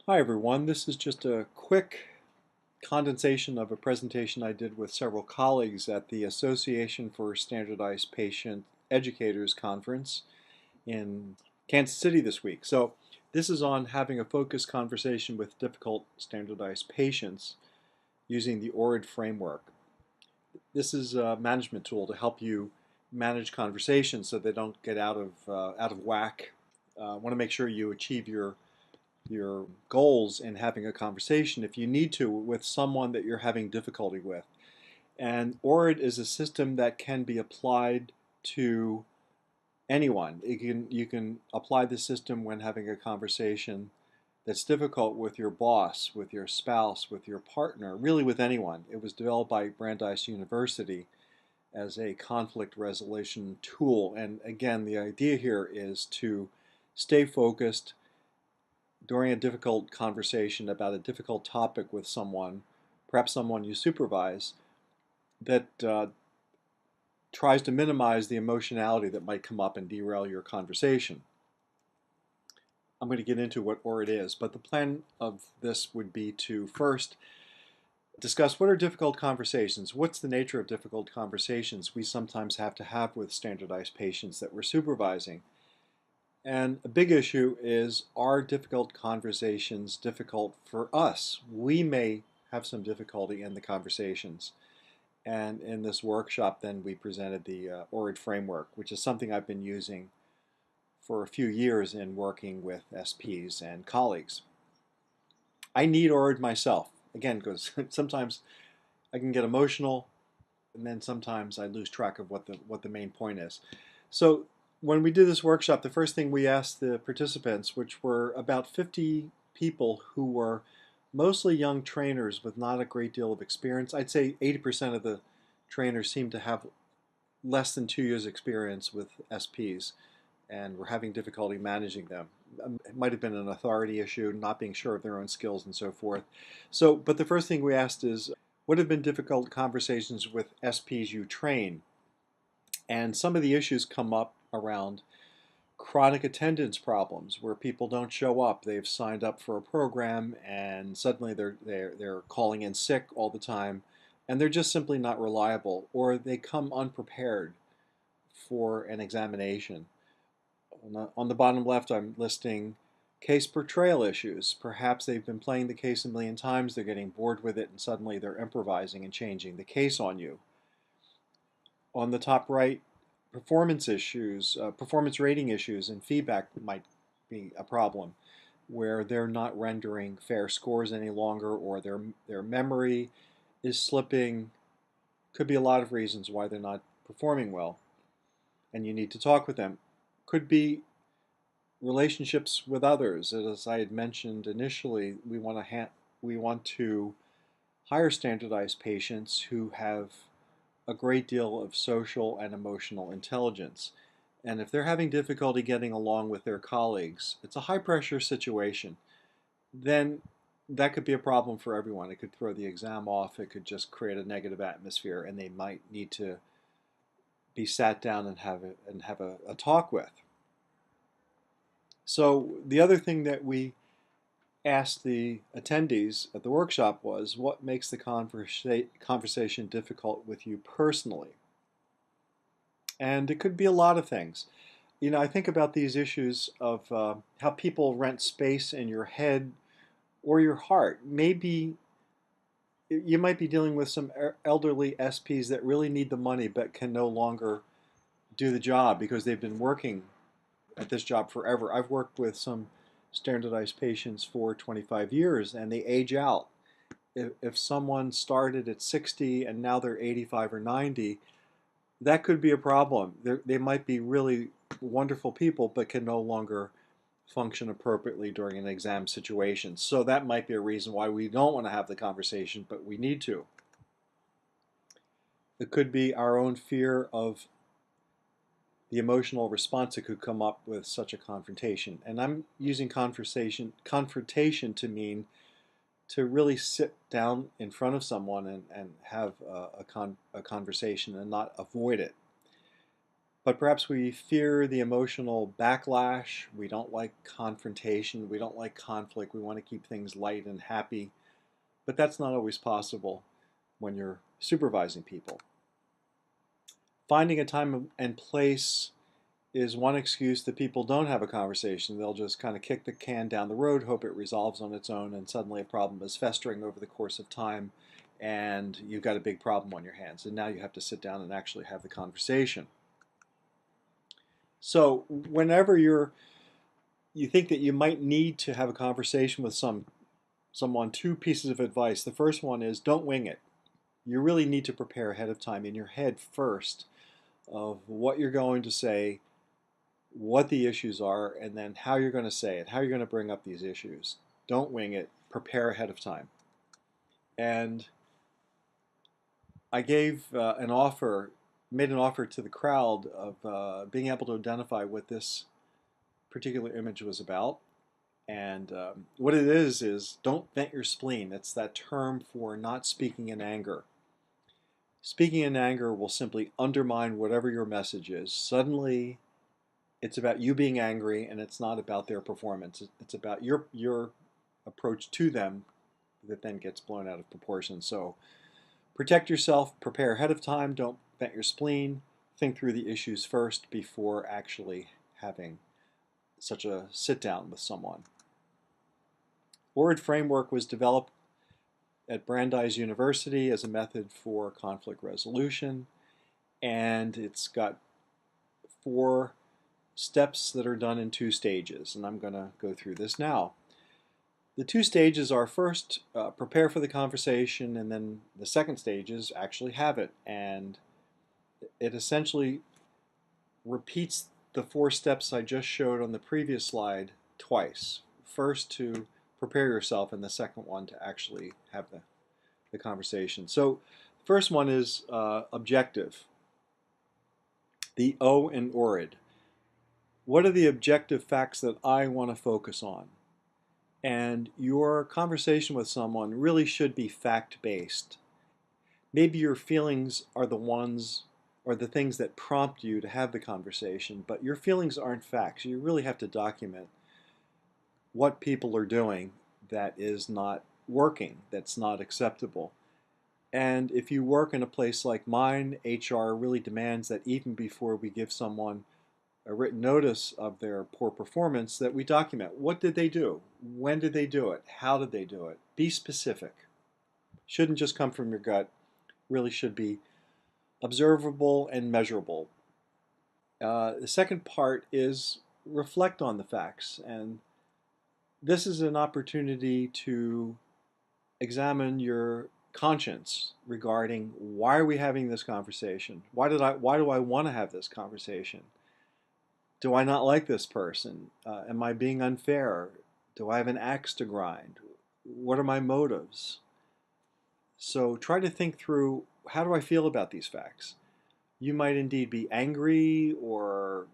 Hi everyone, this is just a quick condensation of a presentation I did with several colleagues at the Association for Standardized Patient Educators Conference in Kansas City this week. So this is on having a focused conversation with difficult standardized patients using the ORID framework. This is a management tool to help you manage conversations so they don't get out of whack. Want to make sure you achieve your goals in having a conversation if you need to with someone that you're having difficulty with. And ORID is a system that can be applied to anyone. You can apply the system when having a conversation that's difficult with your boss, with your spouse, with your partner, really with anyone. It was developed by Brandeis University as a conflict resolution tool. And again, the idea here is to stay focused during a difficult conversation about a difficult topic with someone, perhaps someone you supervise, that tries to minimize the emotionality that might come up and derail your conversation. I'm going to get into what ORID is, but the plan of this would be to first discuss what are difficult conversations. What's the nature of difficult conversations we sometimes have to have with standardized patients that we're supervising? And a big issue is, are difficult conversations difficult for us? We may have some difficulty in the conversations. And in this workshop, then we presented the ORID framework, which is something I've been using for a few years in working with SPs and colleagues. I need ORID myself, again, because sometimes I can get emotional, and then sometimes I lose track of what the main point is. So when we did this workshop, the first thing we asked the participants, which were about 50 people who were mostly young trainers with not a great deal of experience. I'd say 80% of the trainers seemed to have less than 2 years experience with SPs and were having difficulty managing them. It might have been an authority issue, not being sure of their own skills and so forth. But the first thing we asked is, what have been difficult conversations with SPs you train? And some of the issues come up around chronic attendance problems where people don't show up. They've signed up for a program and suddenly they're calling in sick all the time, and they're just simply not reliable, or they come unprepared for an examination. On the bottom left, I'm listing case portrayal issues. Perhaps they've been playing the case a million times, they're getting bored with it, and suddenly they're improvising and changing the case on you. On the top right, performance issues, performance rating issues and feedback might be a problem, where they're not rendering fair scores any longer, or their memory is slipping. Could be a lot of reasons why they're not performing well, and you need to talk with them. Could be relationships with others. As I had mentioned initially, we want to hire standardized patients who have a great deal of social and emotional intelligence. And if they're having difficulty getting along with their colleagues, it's a high pressure situation, then that could be a problem for everyone. It could throw the exam off, it could just create a negative atmosphere, and they might need to be sat down and have a talk with. So the other thing that we asked the attendees at the workshop was, what makes the conversation difficult with you personally? And it could be a lot of things. I think about these issues of how people rent space in your head or your heart. Maybe you might be dealing with some elderly SPs that really need the money but can no longer do the job because they've been working at this job forever. I've worked with some standardized patients for 25 years and they age out. If someone started at 60 and now they're 85 or 90, that could be a problem. They might be really wonderful people but can no longer function appropriately during an exam situation. So that might be a reason why we don't want to have the conversation, but we need to. It could be our own fear of the emotional response that could come up with such a confrontation. And I'm using confrontation to mean to really sit down in front of someone and have a conversation and not avoid it. but perhaps we fear the emotional backlash. We don't like confrontation. We don't like conflict. We want to keep things light and happy. But that's not always possible when you're supervising people. Finding a time and place is one excuse that people don't have a conversation. They'll just kind of kick the can down the road, hope it resolves on its own, and suddenly a problem is festering over the course of time, and you've got a big problem on your hands. And now you have to sit down and actually have the conversation. So whenever you think that you might need to have a conversation with someone, two pieces of advice. The first one is don't wing it. You really need to prepare ahead of time in your head first of what you're going to say, what the issues are, and then how you're going to say it, how you're going to bring up these issues. Don't wing it. Prepare ahead of time. And I made an offer to the crowd of being able to identify what this particular image was about. And what it is don't vent your spleen. It's that term for not speaking in anger. Speaking in anger will simply undermine whatever your message is. Suddenly, it's about you being angry, and it's not about their performance. It's about your approach to them that then gets blown out of proportion. So protect yourself, prepare ahead of time, don't vent your spleen, think through the issues first before actually having such a sit down with someone. ORID Framework was developed at Brandeis University as a method for conflict resolution, and it's got 4 steps that are done in 2 stages, and I'm going to go through this now. The 2 stages are first, prepare for the conversation, and then the second stage is actually have it, and it essentially repeats the 4 steps I just showed on the previous slide twice. First to prepare yourself, and the second one to actually have the conversation. So the first one is objective. The O in ORID. What are the objective facts that I want to focus on? And your conversation with someone really should be fact-based. Maybe your feelings are the ones or the things that prompt you to have the conversation, but your feelings aren't facts. You really have to document what people are doing that is not working, that's not acceptable. And if you work in a place like mine, HR really demands that even before we give someone a written notice of their poor performance, that we document what did they do, when did they do it, how did they do it. Be specific. Shouldn't just come from your gut, really should be observable and measurable. The second part is reflect on the facts, and this is an opportunity to examine your conscience regarding why are we having this conversation? Why do I want to have this conversation? Do I not like this person? Am I being unfair? Do I have an axe to grind? What are my motives? So try to think through, how do I feel about these facts? You might indeed be angry or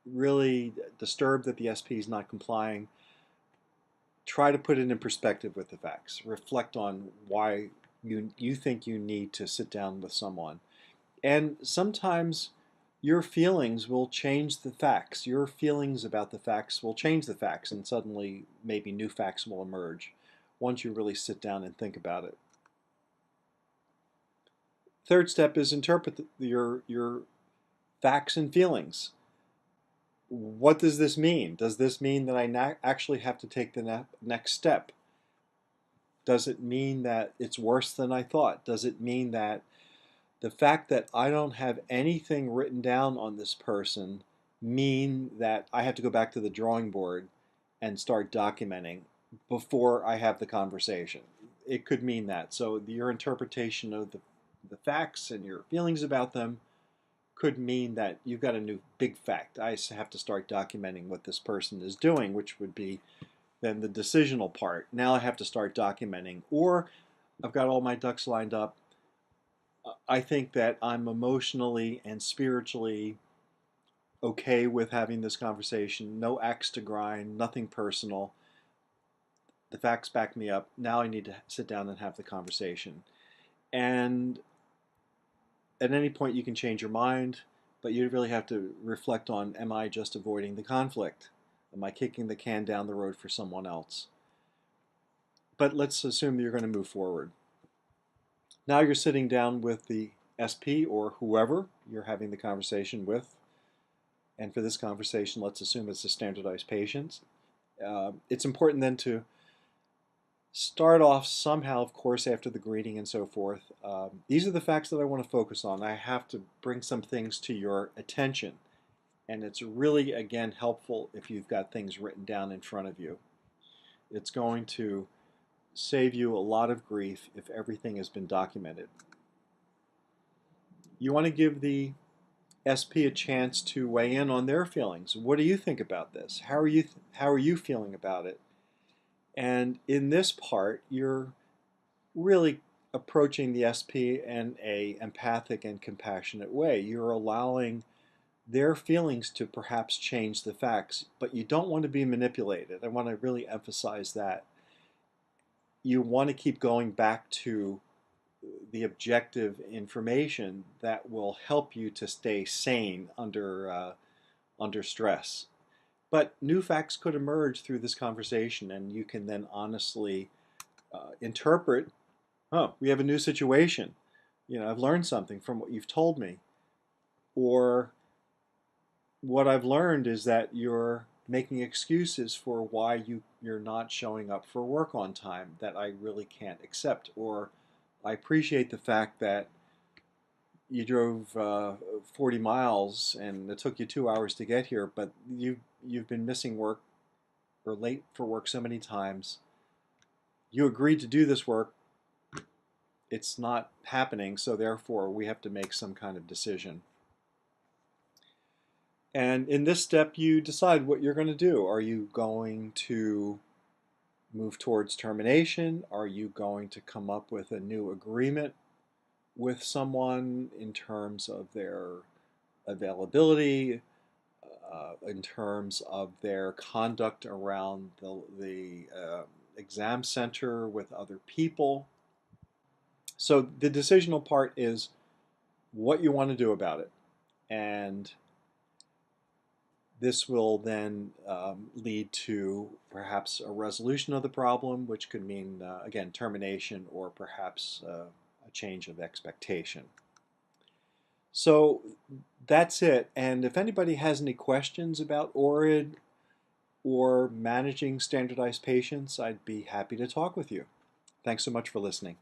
really disturbed that the SP is not complying. Try to put it in perspective with the facts. Reflect on why you think you need to sit down with someone. And sometimes your feelings will change the facts. Your feelings about the facts will change the facts, and suddenly maybe new facts will emerge once you really sit down and think about it. Third step is interpret your facts and feelings. What does this mean? Does this mean that I actually have to take the next step? Does it mean that it's worse than I thought? Does it mean that the fact that I don't have anything written down on this person mean that I have to go back to the drawing board and start documenting before I have the conversation? It could mean that. So your interpretation of the facts and your feelings about them could mean that you've got a new big fact. I have to start documenting what this person is doing, which would be then the decisional part. Now I have to start documenting, or I've got all my ducks lined up. I think that I'm emotionally and spiritually okay with having this conversation. No axe to grind, nothing personal. The facts back me up. Now I need to sit down and have the conversation. And at any point you can change your mind. but you really have to reflect on, am I just avoiding the conflict? Am I kicking the can down the road for someone else? But let's assume you're going to move forward. Now you're sitting down with the SP or whoever you're having the conversation with. And for this conversation, let's assume it's a standardized patient. It's important then to start off somehow, of course, after the greeting and so forth. These are the facts that I want to focus on. I have to bring some things to your attention. And it's really, again, helpful if you've got things written down in front of you. It's going to save you a lot of grief if everything has been documented. You want to give the SP a chance to weigh in on their feelings. What do you think about this? How are you feeling about it? And in this part, you're really approaching the SP in a empathic and compassionate way. You're allowing their feelings to perhaps change the facts, but you don't want to be manipulated. I want to really emphasize that. You want to keep going back to the objective information that will help you to stay sane under stress. But new facts could emerge through this conversation, and you can then honestly interpret, oh, we have a new situation. I've learned something from what you've told me. Or what I've learned is that you're making excuses for why you're not showing up for work on time that I really can't accept. Or I appreciate the fact that you drove 40 miles and it took you 2 hours to get here, but you've been missing work or late for work so many times. You agreed to do this work. It's not happening, so therefore we have to make some kind of decision. And in this step, you decide what you're going to do. Are you going to move towards termination? Are you going to come up with a new agreement with someone in terms of their availability, in terms of their conduct around the exam center with other people? So the decisional part is what you want to do about it. And this will then lead to perhaps a resolution of the problem, which could mean, again, termination or perhaps a change of expectation. So that's it. And if anybody has any questions about ORID or managing standardized patients, I'd be happy to talk with you. Thanks so much for listening.